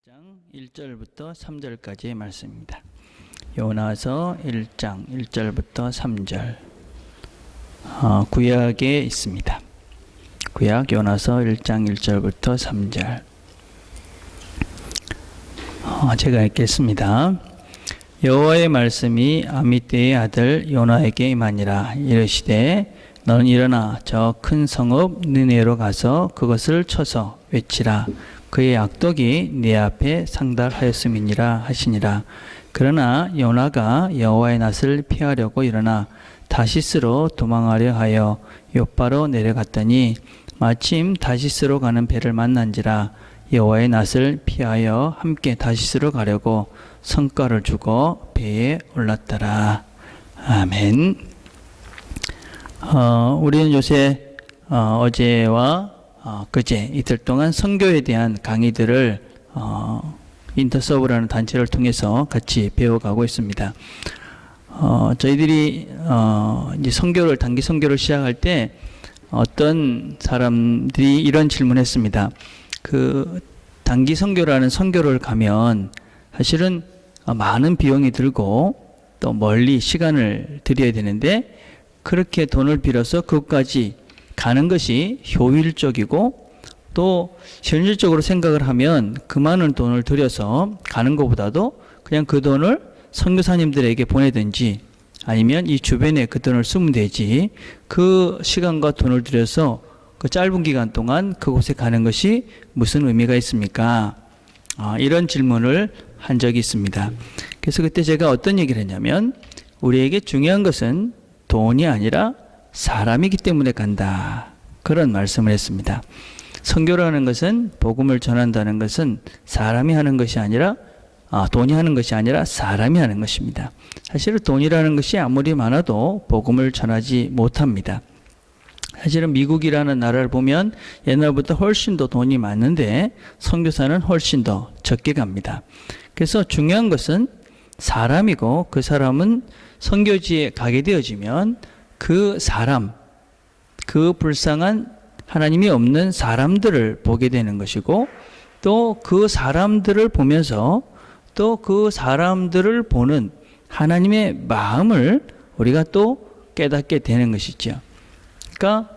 1장 1절부터 3절까지의 말씀입니다. 요나서 1장 1절부터 3절 구약에 있습니다. 구약 요나서 1장 1절부터 3절 제가 읽겠습니다. 여호와의 말씀이 아미떼의 아들 요나에게 임하니라. 이르시되 너는 일어나 저 큰 성읍 느네로 가서 그것을 쳐서 외치라. 그의 악독이 네 앞에 상달하였음이니라 하시니라. 그러나 요나가 여호와의 낯을 피하려고 일어나 다시스로 도망하려 하여 욥바로 내려갔더니 마침 다시스로 가는 배를 만난지라. 여호와의 낯을 피하여 함께 다시스로 가려고 성과를 주고 배에 올랐더라. 아멘. 우리는 요새 어제와 그제 이틀 동안 선교에 대한 강의들을 인터서브라는 단체를 통해서 같이 배워가고 있습니다. 저희들이 이제 선교를 단기 선교를 시작할 때 어떤 사람들이 이런 질문했습니다. 그 단기 선교라는 선교를 가면 사실은 많은 비용이 들고 또 멀리 시간을 들여야 되는데 그렇게 돈을 빌어서 그것까지 가는 것이 효율적이고 또 현실적으로 생각을 하면 그 많은 돈을 들여서 가는 것보다도 그냥 그 돈을 선교사님들에게 보내든지 아니면 이 주변에 그 돈을 쓰면 되지 그 시간과 돈을 들여서 그 짧은 기간 동안 그곳에 가는 것이 무슨 의미가 있습니까? 이런 질문을 한 적이 있습니다. 그래서 그때 제가 어떤 얘기를 했냐면 우리에게 중요한 것은 돈이 아니라 사람이기 때문에 간다. 그런 말씀을 했습니다. 선교라는 것은 복음을 전한다는 것은 사람이 하는 것이 아니라 돈이 하는 것이 아니라 사람이 하는 것입니다. 사실은 돈이라는 것이 아무리 많아도 복음을 전하지 못합니다. 사실은 미국이라는 나라를 보면 옛날보다 훨씬 더 돈이 많은데 선교사는 훨씬 더 적게 갑니다. 그래서 중요한 것은 사람이고 그 사람은 선교지에 가게 되어지면 그 사람, 그 불쌍한 하나님이 없는 사람들을 보게 되는 것이고 또 그 사람들을 보면서 또 그 사람들을 보는 하나님의 마음을 우리가 또 깨닫게 되는 것이죠. 그러니까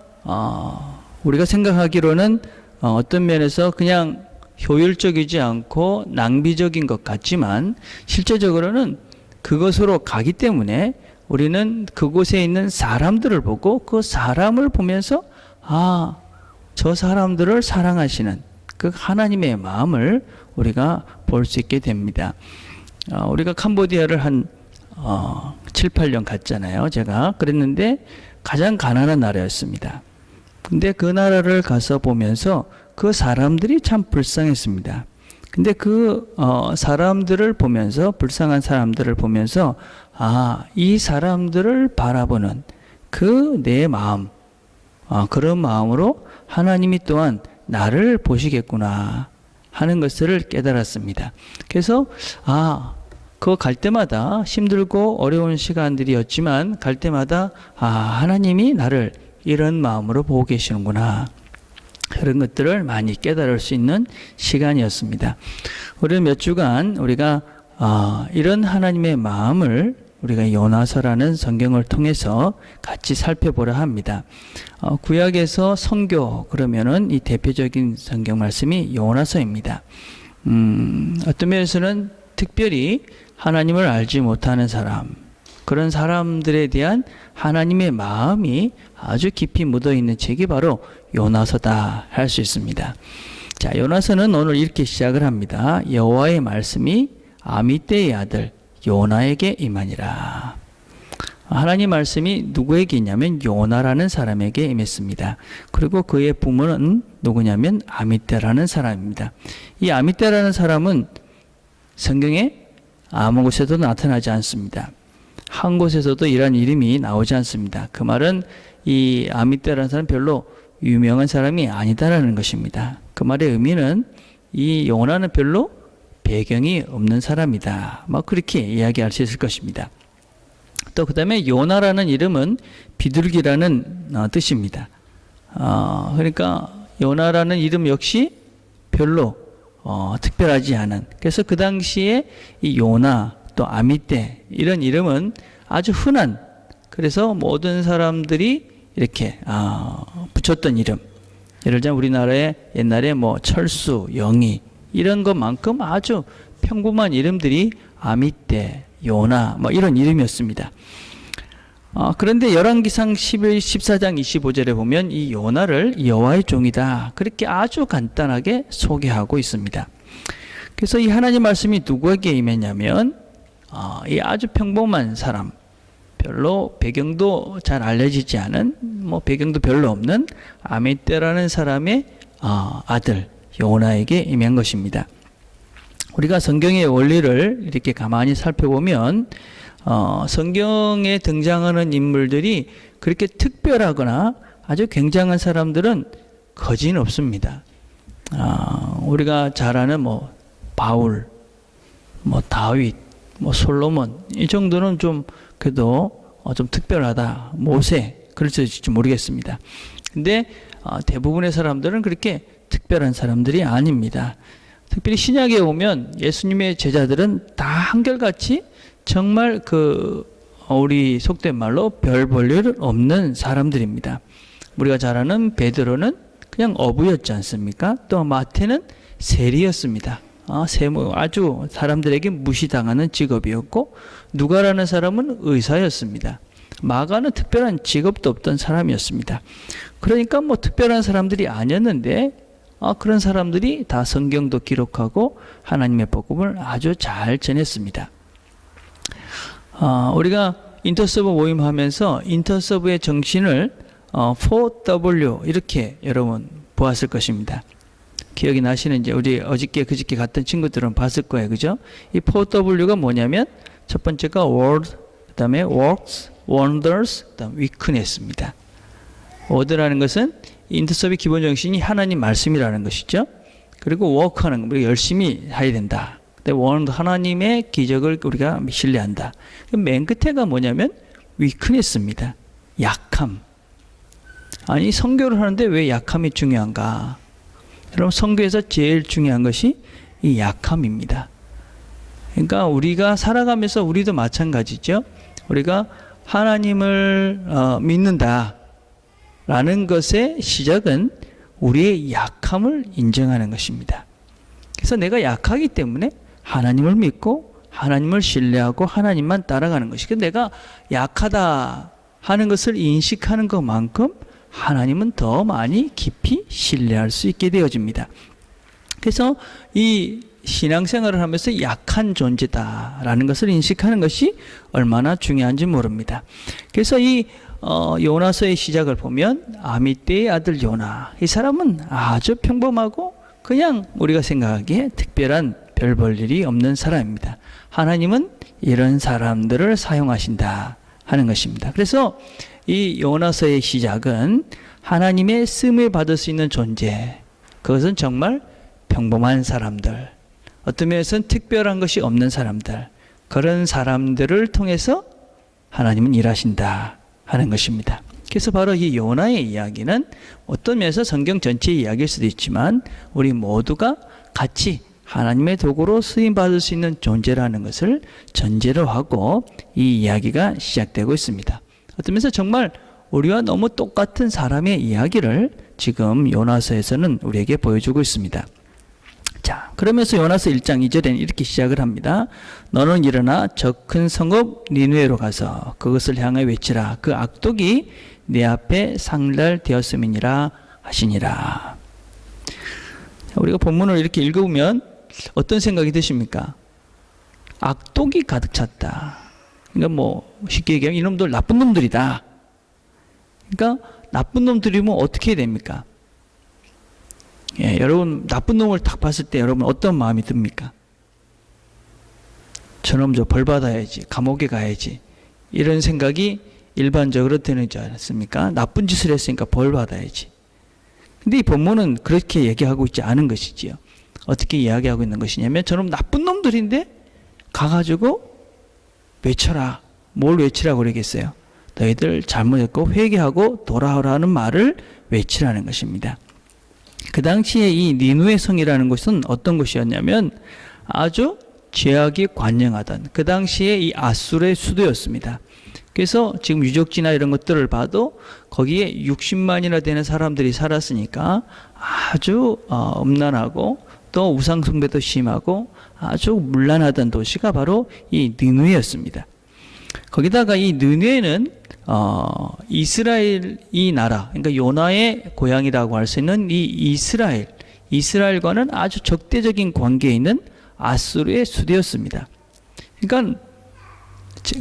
우리가 생각하기로는 어떤 면에서 그냥 효율적이지 않고 낭비적인 것 같지만 실제적으로는 그것으로 가기 때문에 우리는 그곳에 있는 사람들을 보고 그 사람을 보면서 저 사람들을 사랑하시는 그 하나님의 마음을 우리가 볼 수 있게 됩니다. 우리가 캄보디아를 한 7, 8년 갔잖아요. 제가 그랬는데 가장 가난한 나라였습니다. 근데 그 나라를 가서 보면서 그 사람들이 참 불쌍했습니다. 근데 그 사람들을 보면서 불쌍한 사람들을 보면서 이 사람들을 바라보는 그 내 마음 그런 마음으로 하나님이 또한 나를 보시겠구나 하는 것을 깨달았습니다. 그래서 그거 갈 때마다 힘들고 어려운 시간들이었지만 갈 때마다 하나님이 나를 이런 마음으로 보고 계시는구나 그런 것들을 많이 깨달을 수 있는 시간이었습니다. 우리는 몇 주간 우리가 이런 하나님의 마음을 우리가 요나서라는 성경을 통해서 같이 살펴보려 합니다. 구약에서 선교 그러면은 이 대표적인 성경 말씀이 요나서입니다. 어떤 면에서는 특별히 하나님을 알지 못하는 사람 그런 사람들에 대한 하나님의 마음이 아주 깊이 묻어있는 책이 바로 요나서다 할 수 있습니다. 자, 요나서는 오늘 이렇게 시작을 합니다. 여호와의 말씀이 아미떼의 아들 요나에게 임하니라. 하나님 말씀이 누구에게 있냐면 요나라는 사람에게 임했습니다. 그리고 그의 부모는 누구냐면 아미떼라는 사람입니다. 이 아미떼라는 사람은 성경에 아무 곳에도 나타나지 않습니다. 한 곳에서도 이런 이름이 나오지 않습니다. 그 말은 이 아미떼라는 사람은 별로 유명한 사람이 아니다라는 것입니다. 그 말의 의미는 이 요나는 별로 배경이 없는 사람이다. 그렇게 이야기할 수 있을 것입니다. 또 그 다음에 요나라는 이름은 비둘기라는 뜻입니다. 그러니까 요나라는 이름 역시 별로 특별하지 않은. 그래서 그 당시에 이 요나 또 아미떼 이런 이름은 아주 흔한, 그래서 모든 사람들이 이렇게 붙였던 이름. 예를 들면 우리나라에 옛날에 뭐 철수, 영희 이런 것만큼 아주 평범한 이름들이 아미떼, 요나 뭐 이런 이름이었습니다. 그런데 열왕기상 14장 25절에 보면 이 요나를 여호와의 종이다 그렇게 아주 간단하게 소개하고 있습니다. 그래서 이 하나님 말씀이 누구에게 임했냐면 이 아주 평범한 사람, 별로 배경도 잘 알려지지 않은, 뭐 배경도 별로 없는 아미떼라는 사람의 아들 요나에게 임한 것입니다. 우리가 성경의 원리를 이렇게 가만히 살펴보면 성경에 등장하는 인물들이 그렇게 특별하거나 아주 굉장한 사람들은 거진 없습니다. 우리가 잘 아는 뭐 바울, 뭐 다윗, 뭐 솔로몬 이 정도는 좀 그래도 좀 특별하다. 모세 그럴지 모르겠습니다. 근데 대부분의 사람들은 그렇게 특별한 사람들이 아닙니다. 특별히 신약에 오면 예수님의 제자들은 다 한결같이 정말 우리 속된 말로 별 볼 일 없는 사람들입니다. 우리가 잘 아는 베드로는 그냥 어부였지 않습니까? 또 마태는 세리였습니다. 아주 사람들에게 무시당하는 직업이었고, 누가라는 사람은 의사였습니다. 마가는 특별한 직업도 없던 사람이었습니다. 그러니까 뭐 특별한 사람들이 아니었는데 그런 사람들이 다 성경도 기록하고 하나님의 복음을 아주 잘 전했습니다. 우리가 인터서브 모임하면서 인터서브의 정신을 4W 이렇게 여러분 보았을 것입니다. 기억이 나시는지 우리 어저께 그저께 갔던 친구들은 봤을 거예요. 그죠? 이 4W가 뭐냐면 첫 번째가 Word, 그 다음에 Works, Wonders, 그 다음 Weakness입니다. Word라는 것은 인터서브의 기본 정신이 하나님 말씀이라는 것이죠. 그리고 Work하는 거, 우리가 열심히 해야 된다. Wonder, 하나님의 기적을 우리가 신뢰한다. 맨 끝에가 뭐냐면 Weakness입니다. 약함. 아니 선교를 하는데 왜 약함이 중요한가? 여러분 선교에서 제일 중요한 것이 이 약함입니다. 그러니까 우리가 살아가면서 우리도 마찬가지죠. 우리가 하나님을 믿는다 라는 것의 시작은 우리의 약함을 인정하는 것입니다. 그래서 내가 약하기 때문에 하나님을 믿고 하나님을 신뢰하고 하나님만 따라가는 것이고, 내가 약하다 하는 것을 인식하는 것만큼 하나님은 더 많이 깊이 신뢰할 수 있게 되어집니다. 그래서 이 신앙생활을 하면서 약한 존재다라는 것을 인식하는 것이 얼마나 중요한지 모릅니다. 그래서 이 요나서의 시작을 보면 아미떼의 아들 요나, 이 사람은 아주 평범하고 그냥 우리가 생각하기에 특별한 별 볼 일이 없는 사람입니다. 하나님은 이런 사람들을 사용하신다 하는 것입니다. 그래서 이 요나서의 시작은 하나님의 쓰임을 받을 수 있는 존재, 그것은 정말 평범한 사람들, 어떤 면에서는 특별한 것이 없는 사람들, 그런 사람들을 통해서 하나님은 일하신다 하는 것입니다. 그래서 바로 이 요나의 이야기는 어떤 면에서 성경 전체의 이야기일 수도 있지만 우리 모두가 같이 하나님의 도구로 쓰임받을 수 있는 존재라는 것을 전제로 하고 이 이야기가 시작되고 있습니다. 어떤 면에서 정말 우리와 너무 똑같은 사람의 이야기를 지금 요나서에서는 우리에게 보여주고 있습니다. 자, 그러면서 요나서 1장 2절에는 이렇게 시작을 합니다. 너는 일어나 저 큰 성읍 니느웨로 가서 그것을 향해 외치라. 그 악독이 내 앞에 상달되었음이니라 하시니라. 우리가 본문을 이렇게 읽어보면 어떤 생각이 드십니까? 악독이 가득 찼다. 그러니까 뭐 쉽게 얘기하면 이놈들 나쁜 놈들이다. 그러니까 나쁜 놈들이면 어떻게 해야 됩니까? 여러분 나쁜 놈을 딱 봤을 때 여러분 어떤 마음이 듭니까? 저놈 저 벌 받아야지, 감옥에 가야지, 이런 생각이 일반적으로 드는 줄 않습니까? 나쁜 짓을 했으니까 벌 받아야지. 근데 이 본문은 그렇게 얘기하고 있지 않은 것이지요. 어떻게 이야기하고 있는 것이냐면 저놈 나쁜 놈들인데 가가지고 외쳐라. 뭘 외치라고 그러겠어요? 너희들 잘못했고 회개하고 돌아오라는 말을 외치라는 것입니다. 그 당시에 이 니누의 성이라는 곳은 어떤 곳이었냐면 아주 죄악이 관영하던 그 당시에 이 아수르의 수도였습니다. 그래서 지금 유적지나 이런 것들을 봐도 거기에 60만이나 되는 사람들이 살았으니까 아주 음란하고 또 우상숭배도 심하고 아주 문란하던 도시가 바로 이 니누에였습니다. 거기다가 이 니누에는 이스라엘 이 나라, 그러니까 요나의 고향이라고 할 수 있는 이 이스라엘과는 아주 적대적인 관계에 있는 아수르의 수도였습니다. 그러니까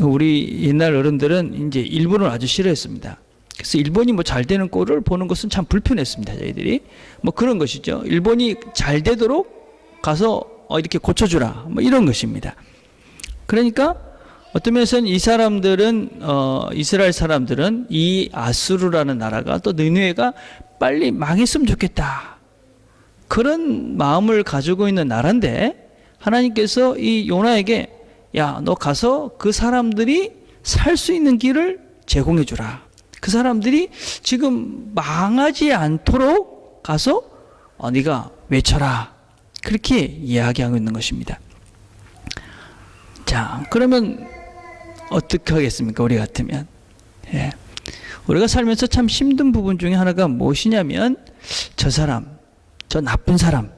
우리 옛날 어른들은 이제 일본을 아주 싫어했습니다. 그래서 일본이 뭐 잘 되는 꼴을 보는 것은 참 불편했습니다. 저희들이 뭐 그런 것이죠. 일본이 잘 되도록 가서 이렇게 고쳐주라, 뭐 이런 것입니다. 그러니까 어떤 면에서는 이 사람들은 이스라엘 사람들은 이 아수르라는 나라가 또 느느웨가 빨리 망했으면 좋겠다, 그런 마음을 가지고 있는 나라인데 하나님께서 이 요나에게 야, 너 가서 그 사람들이 살 수 있는 길을 제공해 주라. 그 사람들이 지금 망하지 않도록 가서 네가 외쳐라. 그렇게 이야기하고 있는 것입니다. 자, 그러면 어떻게 하겠습니까? 우리 같으면. 예. 우리가 살면서 참 힘든 부분 중에 하나가 무엇이냐면 저 사람, 저 나쁜 사람,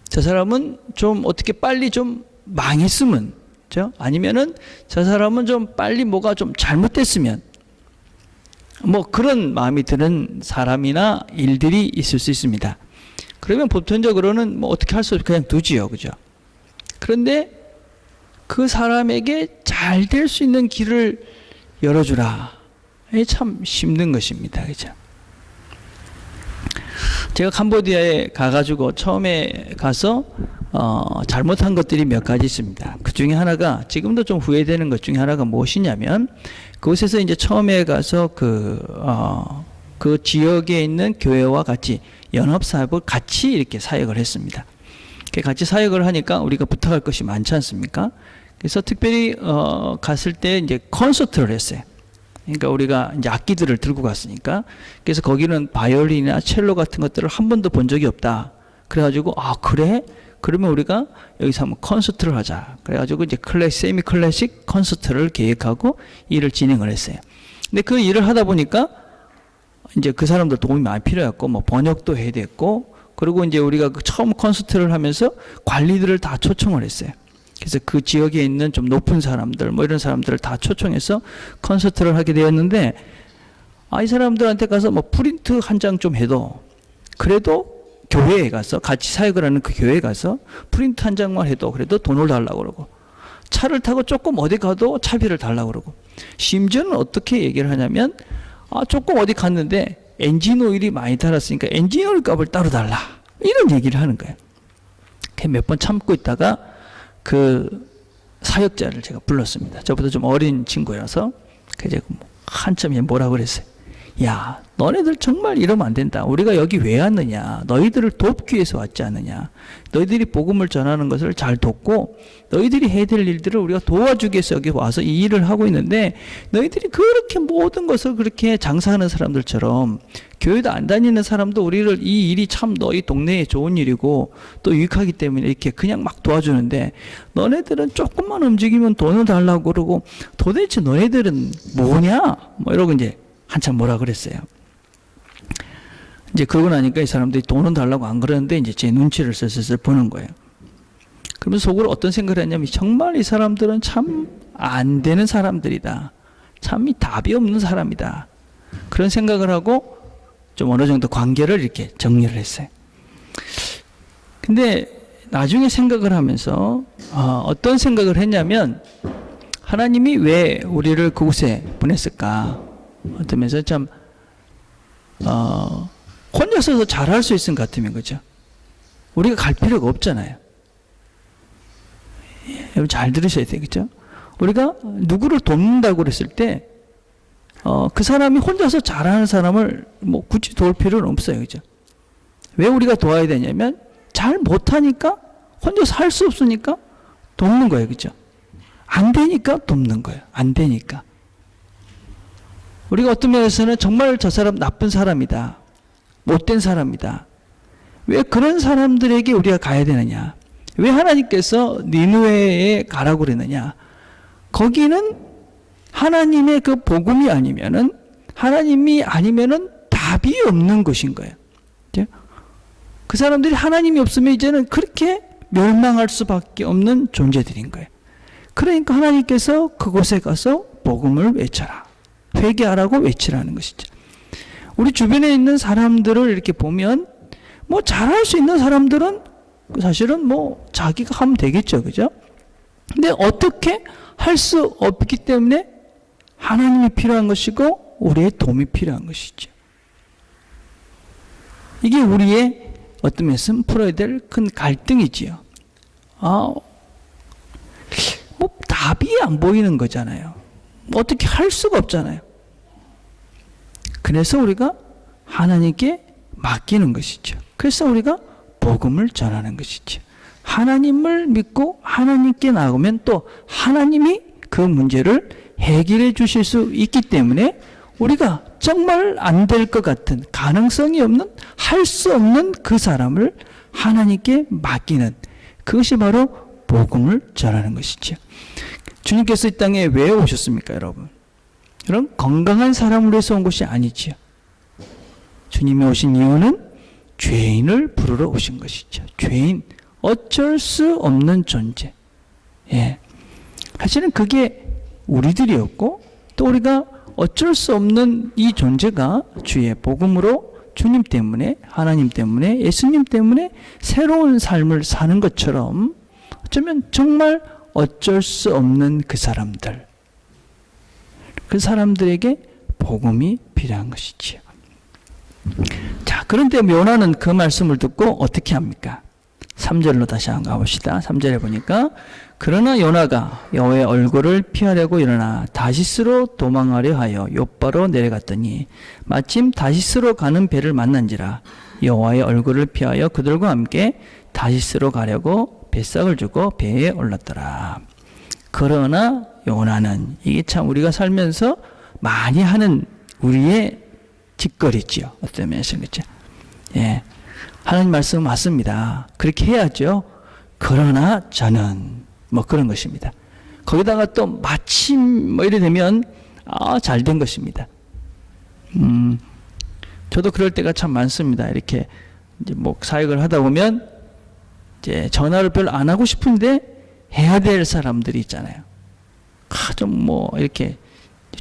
저 사람은 좀 어떻게 빨리 좀 망했으면, 그렇죠? 아니면은 저 사람은 좀 빨리 뭐가 좀 잘못됐으면, 뭐 그런 마음이 드는 사람이나 일들이 있을 수 있습니다. 그러면 보편적으로는 뭐 어떻게 할 수 없이 그냥 두지요, 그죠? 그런데 그 사람에게 잘 될 수 있는 길을 열어주라. 이게 참 힘든 것입니다, 그죠? 제가 캄보디아에 가가지고 처음에 가서 잘못한 것들이 몇 가지 있습니다. 그 중에 하나가, 지금도 좀 후회되는 것 중에 하나가 무엇이냐면, 그곳에서 이제 처음에 가서 그 지역에 있는 교회와 같이 연합사역을 같이 이렇게 사역을 했습니다. 같이 사역을 하니까 우리가 부탁할 것이 많지 않습니까? 그래서 특별히 갔을 때 이제 콘서트를 했어요. 그러니까 우리가 이제 악기들을 들고 갔으니까, 그래서 거기는 바이올린이나 첼로 같은 것들을 한 번도 본 적이 없다. 그래가지고 그래? 그러면 우리가 여기서 한번 콘서트를 하자. 그래가지고 이제 세미 클래식 콘서트를 계획하고 일을 진행을 했어요. 근데 그 일을 하다 보니까 이제 그 사람들 도움이 많이 필요했고, 뭐 번역도 해야 됐고, 그리고 이제 우리가 처음 콘서트를 하면서 관리들을 다 초청을 했어요. 그래서 그 지역에 있는 좀 높은 사람들, 뭐 이런 사람들을 다 초청해서 콘서트를 하게 되었는데, 이 사람들한테 가서 뭐 프린트 한 장 좀 해도, 그래도 교회에 가서, 같이 사역을 하는 그 교회에 가서 프린트 한 장만 해도 그래도 돈을 달라고 그러고, 차를 타고 조금 어디 가도 차비를 달라고 그러고, 심지어는 어떻게 얘기를 하냐면, 조금 어디 갔는데 엔진 오일이 많이 달았으니까 엔진 오일 값을 따로 달라, 이런 얘기를 하는 거예요. 몇 번 참고 있다가 그 사역자를 제가 불렀습니다. 저보다 좀 어린 친구라서 제가 한참 뭐라고 그랬어요. 야, 너네들 정말 이러면 안 된다. 우리가 여기 왜 왔느냐? 너희들을 돕기 위해서 왔지 않느냐? 너희들이 복음을 전하는 것을 잘 돕고 너희들이 해야 될 일들을 우리가 도와주기 위해서 여기 와서 이 일을 하고 있는데, 너희들이 그렇게 모든 것을 그렇게 장사하는 사람들처럼 교회도 안 다니는 사람도 우리를, 이 일이 참 너희 동네에 좋은 일이고 또 유익하기 때문에 이렇게 그냥 막 도와주는데, 너네들은 조금만 움직이면 돈을 달라고 그러고 도대체 너희들은 뭐냐? 뭐 이러고 이제 한참 뭐라 그랬어요. 이제 그러고 나니까 이 사람들이 돈은 달라고 안 그러는데 이제 제 눈치를 슬슬 보는 거예요. 그러면 속으로 어떤 생각을 했냐면, 정말 이 사람들은 참 안 되는 사람들이다. 참 이 답이 없는 사람이다. 그런 생각을 하고 좀 어느 정도 관계를 이렇게 정리를 했어요. 근데 나중에 생각을 하면서 어떤 생각을 했냐면, 하나님이 왜 우리를 그곳에 보냈을까? 어떠면서 참 혼자서도 잘할 수 있을 것 같으면, 그죠? 우리가 갈 필요가 없잖아요. 여러분 잘 들으셔야 돼요, 그죠? 우리가 누구를 돕는다고 그랬을 때 그 사람이 혼자서 잘하는 사람을 뭐 굳이 도울 필요는 없어요, 그죠? 왜 우리가 도와야 되냐면, 잘 못하니까, 혼자서 할 수 없으니까 돕는 거예요, 그죠? 안 되니까 돕는 거예요. 안 되니까. 우리가 어떤 면에서는 정말 저 사람 나쁜 사람이다, 못된 사람이다, 왜 그런 사람들에게 우리가 가야 되느냐? 왜 하나님께서 니느웨에 가라고 그랬느냐? 거기는 하나님의 그 복음이 아니면은, 하나님이 아니면은 답이 없는 것인 거예요. 그 사람들이 하나님이 없으면 이제는 그렇게 멸망할 수밖에 없는 존재들인 거예요. 그러니까 하나님께서 그곳에 가서 복음을 외쳐라. 회개하라고 외치라는 것이죠. 우리 주변에 있는 사람들을 이렇게 보면 뭐 잘할 수 있는 사람들은 사실은 뭐 자기가 하면 되겠죠. 그죠? 근데 어떻게 할 수 없기 때문에 하나님이 필요한 것이고 우리의 도움이 필요한 것이죠. 이게 우리의 어떤 면에서는 풀어야 될 큰 갈등이지요. 뭐 답이 안 보이는 거잖아요. 어떻게 할 수가 없잖아요. 그래서 우리가 하나님께 맡기는 것이죠. 그래서 우리가 복음을 전하는 것이죠. 하나님을 믿고 하나님께 나오면 또 하나님이 그 문제를 해결해 주실 수 있기 때문에 우리가 정말 안 될 것 같은, 가능성이 없는, 할 수 없는 그 사람을 하나님께 맡기는, 그것이 바로 복음을 전하는 것이죠. 주님께서 이 땅에 왜 오셨습니까, 여러분? 그럼 건강한 사람을 위해서 온 것이 아니지요. 주님이 오신 이유는 죄인을 부르러 오신 것이죠. 죄인, 어쩔 수 없는 존재. 예. 사실은 그게 우리들이었고, 또 우리가 어쩔 수 없는 이 존재가 주의 복음으로 주님 때문에, 하나님 때문에, 예수님 때문에 새로운 삶을 사는 것처럼 어쩌면 정말 어쩔 수 없는 그 사람들, 그 사람들에게 복음이 필요한 것이지요. 자, 그런데 요나는 그 말씀을 듣고 어떻게 합니까? 3절로 다시 한번 가봅시다. 3절에 보니까 그러나 요나가 여호와의 얼굴을 피하려고 일어나 다시스로 도망하려 하여 욥바로 내려갔더니 마침 다시스로 가는 배를 만난지라 여호와의 얼굴을 피하여 그들과 함께 다시스로 가려고 뱃삭을 주고 배에 올랐더라. 그러나 요나는, 이게 참 우리가 살면서 많이 하는 우리의 짓거리지요. 어떤 면에서 그렇죠. 예, 하나님 말씀 맞습니다. 그렇게 해야죠. 그러나 저는 뭐 그런 것입니다. 거기다가 또 마침 뭐 이래 되면 잘 된 것입니다. 저도 그럴 때가 참 많습니다. 이렇게 이제 뭐 사역을 하다 보면 이제 전화를 별로 안 하고 싶은데 해야 될 사람들이 있잖아요. 좀 뭐 이렇게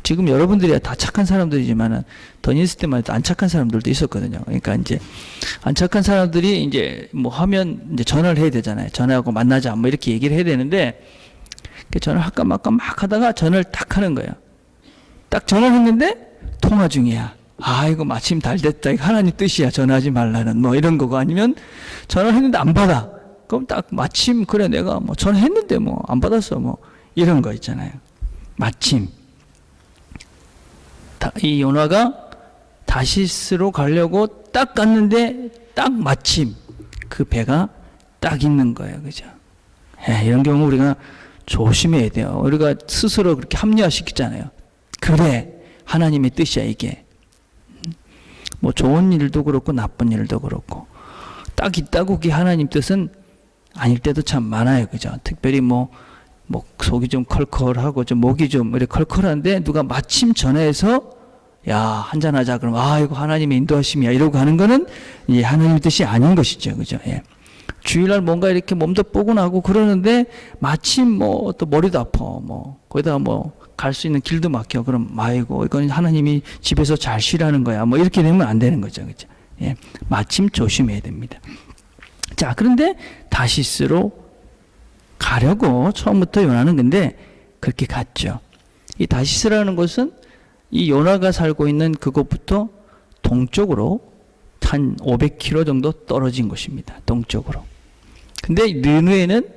지금 여러분들이 다 착한 사람들이지만은 돈 있을 때만 해도 안 착한 사람들도 있었거든요. 그러니까 이제 안 착한 사람들이 이제 뭐 하면 이제 전화를 해야 되잖아요. 전화하고 만나자 뭐 이렇게 얘기를 해야 되는데 전화를 할까 말까 막 하다가 전화를 딱 하는 거예요. 딱 전화를 했는데 통화 중이야. 이거 마침 잘 됐다. 이거 하나님 뜻이야. 전화하지 말라는 뭐 이런 거고, 아니면 전화를 했는데 안 받아. 그럼 딱 마침 그래 내가 뭐 전화했는데 뭐 안 받았어 뭐 이런 거 있잖아요. 마침 이 요나가 다시스로 가려고 딱 갔는데 딱 마침 그 배가 딱 있는 거예요. 그죠? 이런 경우 우리가 조심해야 돼요. 우리가 스스로 그렇게 합리화시키잖아요. 그래, 하나님의 뜻이야 이게. 뭐 좋은 일도 그렇고 나쁜 일도 그렇고 딱 있다고 그게 하나님 뜻은 아닐 때도 참 많아요. 그죠? 특별히 뭐 속이 좀 컬컬하고 좀 목이 좀 이렇게 컬컬한데 누가 마침 전화해서 야, 한잔하자. 그럼 이거 하나님의 인도하심이야 이러고 하는 거는 이 하나님의 뜻이 아닌 것이죠. 그죠? 예. 주일날 뭔가 이렇게 몸도 뻐근하고 그러는데 마침 뭐 또 머리도 아파. 뭐 거기다가 뭐 갈 수 있는 길도 막혀. 그럼 아이고 이건 하나님이 집에서 잘 쉬라는 거야. 뭐 이렇게 되면 안 되는 거죠. 그죠? 예. 마침 조심해야 됩니다. 자, 그런데 다시스로 가려고 처음부터 요나는 근데 그렇게 갔죠. 이 다시스라는 곳은 이 요나가 살고 있는 그곳부터 동쪽으로 한 500km 정도 떨어진 곳입니다. 동쪽으로. 근데 느느웨는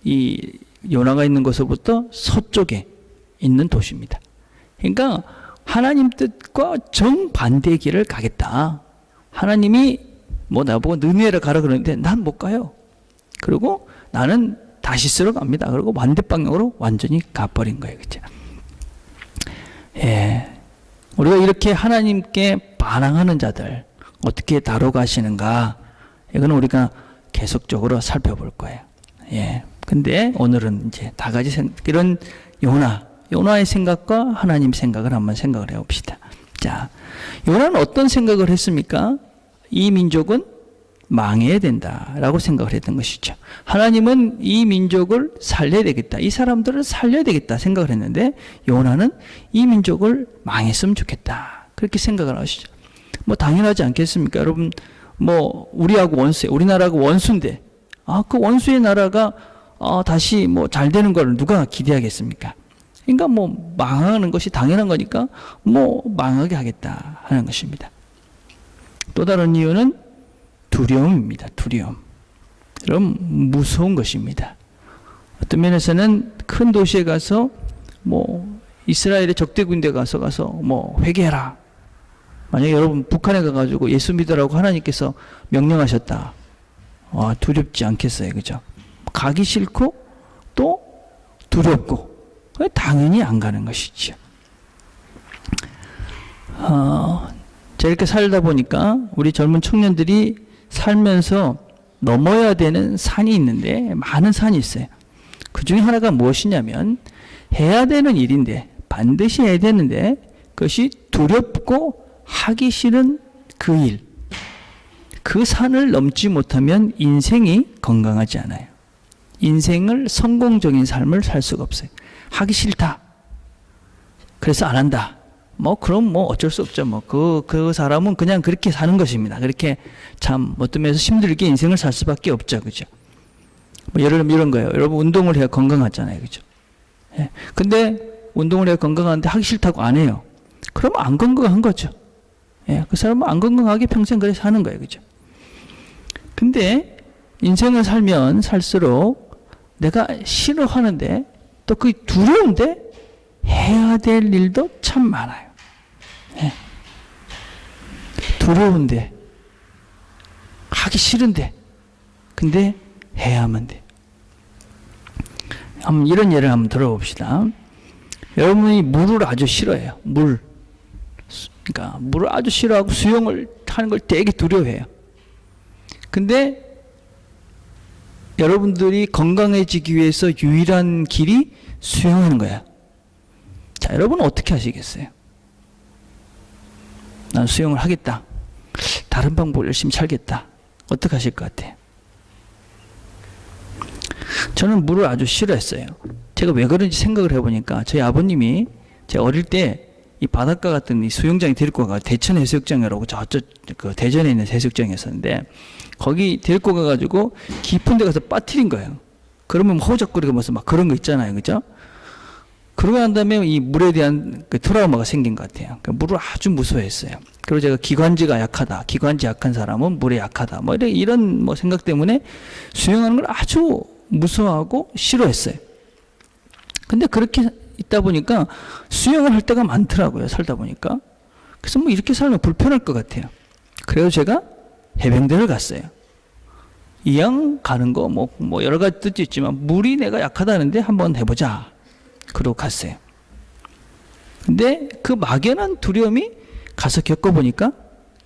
이 요나가 있는 곳으로부터 서쪽에 있는 도시입니다. 그러니까 하나님 뜻과 정반대의 길을 가겠다. 하나님이 뭐 나보고 느느웨를 가라 그러는데 난 못 가요. 그리고 나는 다시스로 갑니다. 그리고 반대 방향으로 완전히 가버린 거예요. 그죠? 예. 우리가 이렇게 하나님께 반항하는 자들 어떻게 다뤄가시는가? 이거는 우리가 계속적으로 살펴볼 거예요. 예. 근데 오늘은 이제 다 같이 이런 요나의 생각과 하나님 생각을 한번 생각을 해봅시다. 자, 요나는 어떤 생각을 했습니까? 이 민족은 망해야 된다라고 생각을 했던 것이죠. 하나님은 이 민족을 살려야 되겠다. 이 사람들을 살려야 되겠다 생각을 했는데 요나는 이 민족을 망했으면 좋겠다. 그렇게 생각을 하시죠. 뭐 당연하지 않겠습니까? 여러분, 뭐 우리하고 원수예요. 우리나라하고 원수인데 그 원수의 나라가 다시 뭐 잘 되는 걸 누가 기대하겠습니까? 그러니까 뭐 망하는 것이 당연한 거니까 뭐 망하게 하겠다 하는 것입니다. 또 다른 이유는 두려움입니다. 두려움. 그럼 무서운 것입니다. 어떤 면에서는 큰 도시에 가서 뭐 이스라엘의 적대 군대 가서 뭐 회개해라. 만약에 여러분 북한에 가가지고 예수 믿으라고 하나님께서 명령하셨다. 두렵지 않겠어요, 그죠? 가기 싫고 또 두렵고 당연히 안 가는 것이죠. 제가 이렇게 살다 보니까 우리 젊은 청년들이 살면서 넘어야 되는 산이 있는데 많은 산이 있어요. 그 중에 하나가 무엇이냐면 해야 되는 일인데 반드시 해야 되는데 그것이 두렵고 하기 싫은 그 일. 그 산을 넘지 못하면 인생이 건강하지 않아요. 인생을 성공적인 삶을 살 수가 없어요. 하기 싫다. 그래서 안 한다. 그럼 어쩔 수 없죠. 그 사람은 그냥 그렇게 사는 것입니다. 그렇게 참, 어떤 면에서 힘들게 인생을 살 수밖에 없죠. 그죠? 예를 들면 이런 거예요. 여러분, 운동을 해야 건강하잖아요. 그죠? 예. 근데, 운동을 해야 건강한데 하기 싫다고 안 해요. 그러면 안 건강한 거죠. 예. 그 사람은 안 건강하게 평생 그래 사는 거예요. 그죠? 근데, 인생을 살면 살수록 내가 싫어하는데, 또 그게 두려운데, 해야 될 일도 참 많아요. 예. 두려운데, 하기 싫은데, 근데 해야만 돼. 한번 이런 예를 한번 들어봅시다. 여러분이 물을 아주 싫어해요. 그러니까 물을 아주 싫어하고 수영을 하는 걸 되게 두려워해요. 근데 여러분들이 건강해지기 위해서 유일한 길이 수영하는 거야. 자, 여러분은 어떻게 하시겠어요? 난 수영을 하겠다. 다른 방법을 열심히 살겠다. 어떻게 하실 것 같아요? 저는 물을 아주 싫어했어요. 제가 왜 그런지 생각을 해보니까 저희 아버님이 제가 어릴 때 이 바닷가 같은 이 수영장에 데리고 가서 대천 해수욕장이라고 그 대전에 있는 해수욕장이었었는데 거기 데리고 가가지고 깊은 데 가서 빠뜨린 거예요. 그러면 허우적거리면서 막 그런 거 있잖아요. 그죠? 그러고 난 다음에 이 물에 대한 그 트라우마가 생긴 것 같아요. 그러니까 물을 아주 무서워했어요. 그리고 제가 기관지가 약하다. 기관지 약한 사람은 물에 약하다. 이런 생각 때문에 수영하는 걸 아주 무서워하고 싫어했어요. 근데 그렇게 있다 보니까 수영을 할 때가 많더라고요. 살다 보니까. 그래서 이렇게 살면 불편할 것 같아요. 그래서 제가 해병대를 갔어요. 이왕 가는 거 여러 가지 뜻도 있지만 물이 내가 약하다는데 한번 해보자. 그러고 갔어요. 근데 그 막연한 두려움이 가서 겪어보니까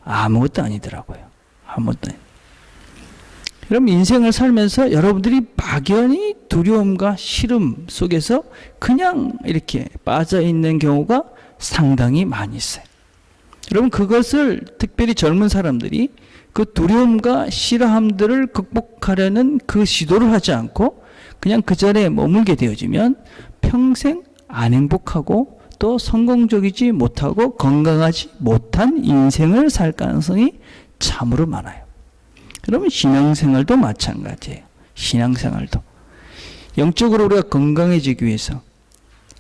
아무것도 아니더라고요. 아무것도 아니에요. 그럼 인생을 살면서 여러분들이 막연히 두려움과 싫음 속에서 그냥 이렇게 빠져있는 경우가 상당히 많이 있어요. 여러분 그것을 특별히 젊은 사람들이 그 두려움과 싫어함들을 극복하려는 그 시도를 하지 않고 그냥 그 자리에 머물게 되어지면 평생 안 행복하고 또 성공적이지 못하고 건강하지 못한 인생을 살 가능성이 참으로 많아요. 그러면 신앙생활도 마찬가지예요. 신앙생활도. 영적으로 우리가 건강해지기 위해서.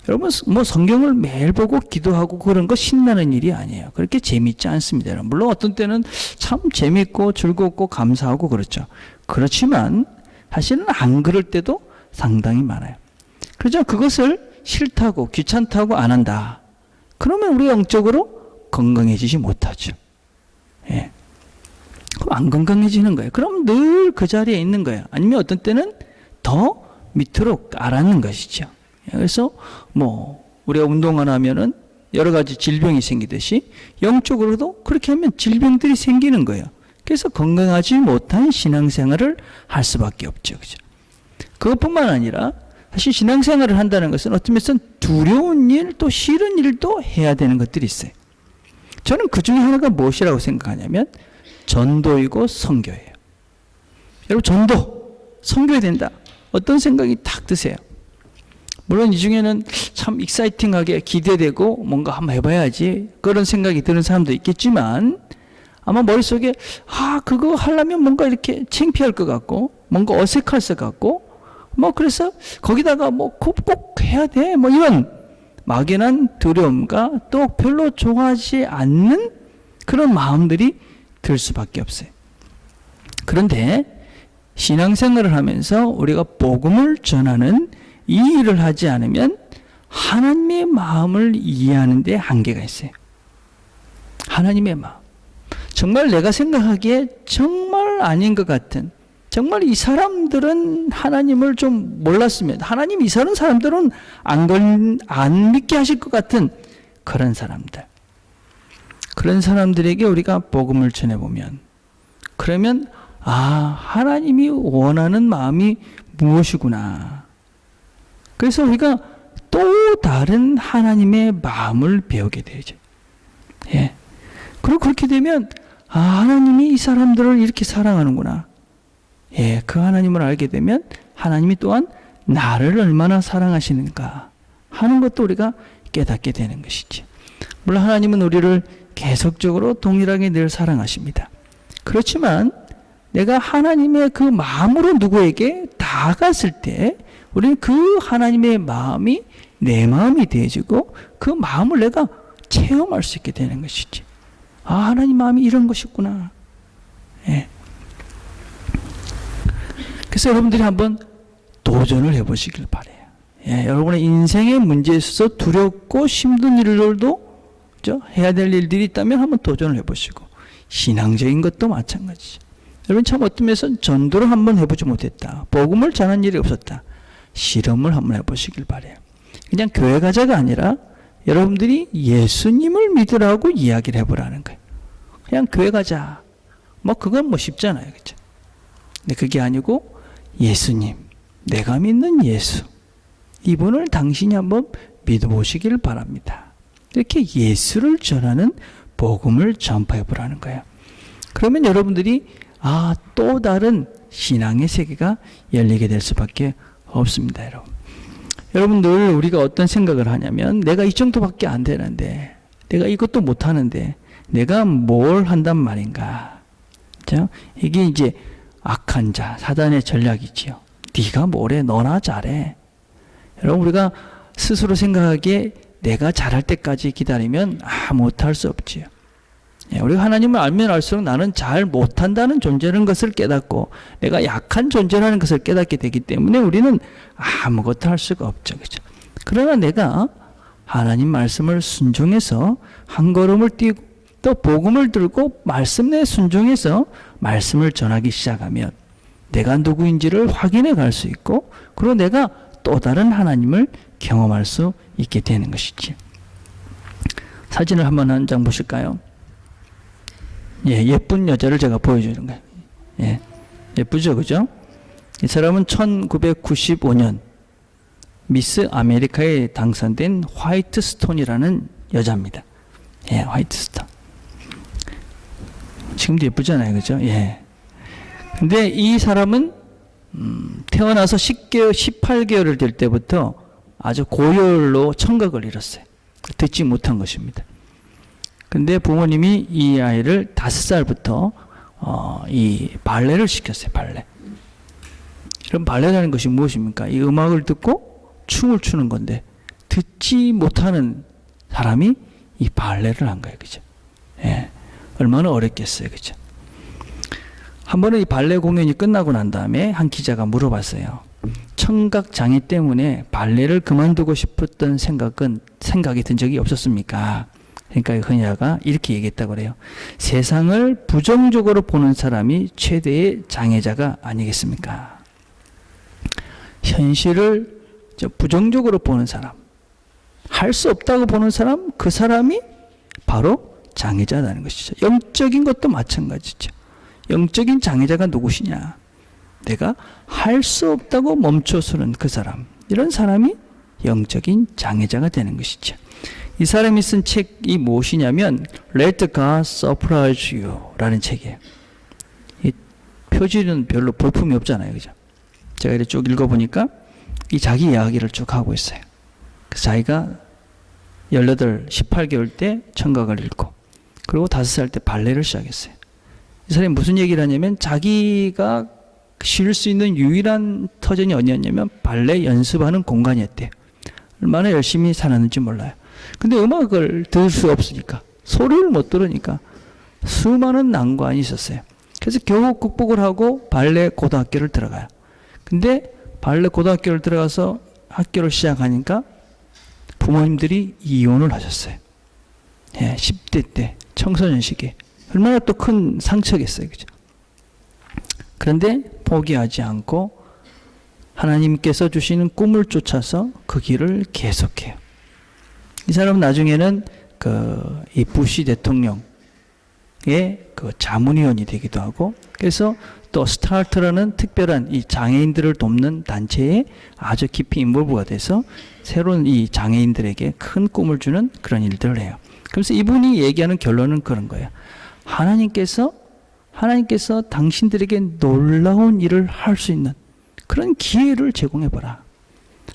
여러분, 성경을 매일 보고 기도하고 그런 거 신나는 일이 아니에요. 그렇게 재밌지 않습니다. 여러분. 물론 어떤 때는 참 재밌고 즐겁고 감사하고 그렇죠. 그렇지만 사실은 안 그럴 때도 상당히 많아요. 그렇죠? 그것을 싫다고 귀찮다고 안 한다. 그러면 우리 영적으로 건강해지지 못하죠. 예. 그럼 안 건강해지는 거예요. 그럼 늘 그 자리에 있는 거예요. 아니면 어떤 때는 더 밑으로 깔아는 것이죠. 그래서 우리가 운동을 하면은 여러 가지 질병이 생기듯이 영적으로도 그렇게 하면 질병들이 생기는 거예요. 그래서 건강하지 못한 신앙생활을 할 수밖에 없죠. 그죠? 그것뿐만 아니라 사실 신앙생활을 한다는 것은 어떤 면에서는 두려운 일, 또 싫은 일도 해야 되는 것들이 있어요. 저는 그 중에 하나가 무엇이라고 생각하냐면 전도이고 선교예요. 여러분, 전도, 선교해야 된다. 어떤 생각이 탁 드세요? 물론 이 중에는 참 익사이팅하게 기대되고 뭔가 한번 해봐야지 그런 생각이 드는 사람도 있겠지만 아마 머릿속에 그거 하려면 뭔가 이렇게 창피할 것 같고 뭔가 어색할 것 같고 그래서 거기다가 꼭 해야 돼 이런 막연한 두려움과 또 별로 좋아하지 않는 그런 마음들이 들 수밖에 없어요. 그런데 신앙생활을 하면서 우리가 복음을 전하는 이 일을 하지 않으면 하나님의 마음을 이해하는 데 한계가 있어요. 하나님의 마음. 정말 내가 생각하기에 정말 아닌 것 같은, 정말 이 사람들은 하나님을 좀 몰랐으면, 하나님 이 사람들은 안 믿게 하실 것 같은 그런 사람들. 그런 사람들에게 우리가 복음을 전해보면, 그러면 하나님이 원하는 마음이 무엇이구나. 그래서 우리가 또 다른 하나님의 마음을 배우게 되죠. 예. 그리고 그렇게 되면 하나님이 이 사람들을 이렇게 사랑하는구나. 예, 그 하나님을 알게 되면 하나님이 또한 나를 얼마나 사랑하시는가 하는 것도 우리가 깨닫게 되는 것이지. 물론 하나님은 우리를 계속적으로 동일하게 늘 사랑하십니다. 그렇지만 내가 하나님의 그 마음으로 누구에게 다가갔을 때 우리는 그 하나님의 마음이 내 마음이 되어지고 그 마음을 내가 체험할 수 있게 되는 것이지. 하나님 마음이 이런 것이구나. 예. 그래서 여러분들이 한번 도전을 해보시길 바래요. 예, 여러분의 인생의 문제에 있어서 두렵고 힘든 일들도 해야 될 일들이 있다면 한번 도전을 해보시고 신앙적인 것도 마찬가지죠. 여러분 참 어떤 면에서 전도를 한번 해보지 못했다. 복음을 전한 일이 없었다. 실험을 한번 해보시길 바래요. 그냥 교회 가자가 아니라 여러분들이 예수님을 믿으라고 이야기를 해보라는 거예요. 그냥 교회 가자. 그건 쉽잖아요. 그죠? 근데 그게 아니고 예수님, 내가 믿는 예수, 이분을 당신이 한번 믿어보시길 바랍니다. 이렇게 예수를 전하는 복음을 전파해보라는 거예요. 그러면 여러분들이 또 다른 신앙의 세계가 열리게 될 수밖에 없습니다. 여러분들 우리가 어떤 생각을 하냐면 내가 이 정도밖에 안 되는데 내가 이것도 못하는데 내가 뭘 한단 말인가. 그렇죠? 이게 이제 악한 자, 사단의 전략이지요. 네가 뭐래, 너나 잘해. 여러분 우리가 스스로 생각하기에 내가 잘할 때까지 기다리면 못할 수 없지요. 우리가 하나님을 알면 알수록 나는 잘 못한다는 존재라는 것을 깨닫고 내가 약한 존재라는 것을 깨닫게 되기 때문에 우리는 아무것도 할 수가 없죠. 그죠? 그러나 내가 하나님 말씀을 순종해서 한 걸음을 뛰고 또 복음을 들고 말씀 내에 순종해서 말씀을 전하기 시작하면 내가 누구인지를 확인해 갈 수 있고 그리고 내가 또 다른 하나님을 경험할 수 있게 되는 것이지. 사진을 한번 한 장 보실까요? 예, 예쁜 여자를 제가 보여주는 거예요. 예, 예쁘죠, 그죠? 이 사람은 1995년 미스 아메리카에 당선된 화이트 스톤이라는 여자입니다. 예, 화이트 스톤. 지금도 예쁘잖아요, 그죠? 예. 근데 이 사람은 태어나서 18개월을 될 때부터 아주 고열로 청각을 잃었어요. 듣지 못한 것입니다. 근데 부모님이 이 아이를 5살부터 이 발레를 시켰어요. 발레. 그럼 발레라는 것이 무엇입니까? 이 음악을 듣고 춤을 추는 건데 듣지 못하는 사람이 이 발레를 한 거예요. 그죠? 예. 얼마나 어렵겠어요. 그죠? 한 번은 이 발레 공연이 끝나고 난 다음에 한 기자가 물어봤어요. 청각 장애 때문에 발레를 그만두고 싶었던 생각이 든 적이 없었습니까? 그러니까 그 여자가 이렇게 얘기했다고 그래요. 세상을 부정적으로 보는 사람이 최대의 장애자가 아니겠습니까? 현실을 부정적으로 보는 사람, 할 수 없다고 보는 사람, 그 사람이 바로 장애자라는 것이죠. 영적인 것도 마찬가지죠. 영적인 장애자가 누구시냐? 내가 할 수 없다고 멈춰서는 그 사람. 이런 사람이 영적인 장애자가 되는 것이죠. 이 사람이 쓴 책이 무엇이냐면 Let God Surprise You 라는 책이에요. 이 표지는 별로 볼품이 없잖아요. 그죠? 제가 이렇게 쭉 읽어보니까 이 자기 이야기를 쭉 하고 있어요. 그 자기가 18개월 때 청각을 잃고 그리고 5살 때 발레를 시작했어요. 이 사람이 무슨 얘기를 하냐면 자기가 쉴 수 있는 유일한 터전이 어디였냐면 발레 연습하는 공간이었대요. 얼마나 열심히 살았는지 몰라요. 근데 음악을 들을 수 없으니까 소리를 못 들으니까 수많은 난관이 있었어요. 그래서 겨우 극복을 하고 발레 고등학교를 들어가요. 근데 발레 고등학교를 들어가서 학교를 시작하니까 부모님들이 이혼을 하셨어요. 예, 10대 때 청소년 시기에 얼마나 또 큰 상처겠어요. 그죠? 그런데 포기하지 않고 하나님께서 주시는 꿈을 쫓아서 그 길을 계속해요. 이 사람은 나중에는 이 부시 대통령의 그 자문위원이 되기도 하고, 그래서 또 스타트라는 특별한 이 장애인들을 돕는 단체에 아주 깊이 인볼브가 돼서 새로운 이 장애인들에게 큰 꿈을 주는 그런 일들을 해요. 그래서 이분이 얘기하는 결론은 그런 거예요. 하나님께서 당신들에게 놀라운 일을 할 수 있는 그런 기회를 제공해봐라.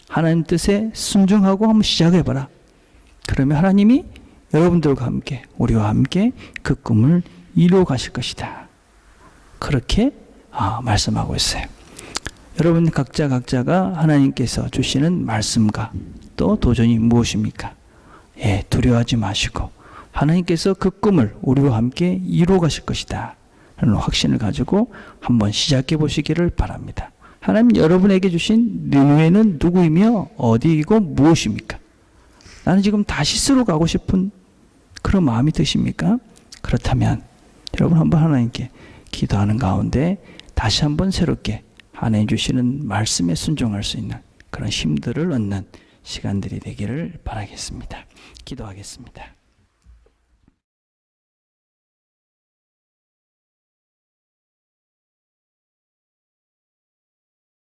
하나님 뜻에 순종하고 한번 시작해봐라. 그러면 하나님이 여러분들과 함께, 우리와 함께 그 꿈을 이루어 가실 것이다. 그렇게 말씀하고 있어요. 여러분 각자가 하나님께서 주시는 말씀과 또 도전이 무엇입니까? 예, 두려워하지 마시고 하나님께서 그 꿈을 우리와 함께 이루어 가실 것이다 라는 확신을 가지고 한번 시작해 보시기를 바랍니다. 하나님 여러분에게 주신 르누에는 누구이며 어디이고 무엇입니까? 나는 지금 다시스로 가고 싶은 그런 마음이 드십니까? 그렇다면 여러분 한번 하나님께 기도하는 가운데 다시 한번 새롭게 하나님 주시는 말씀에 순종할 수 있는 그런 힘들을 얻는 시간들이 되기를 바라겠습니다. 기도하겠습니다.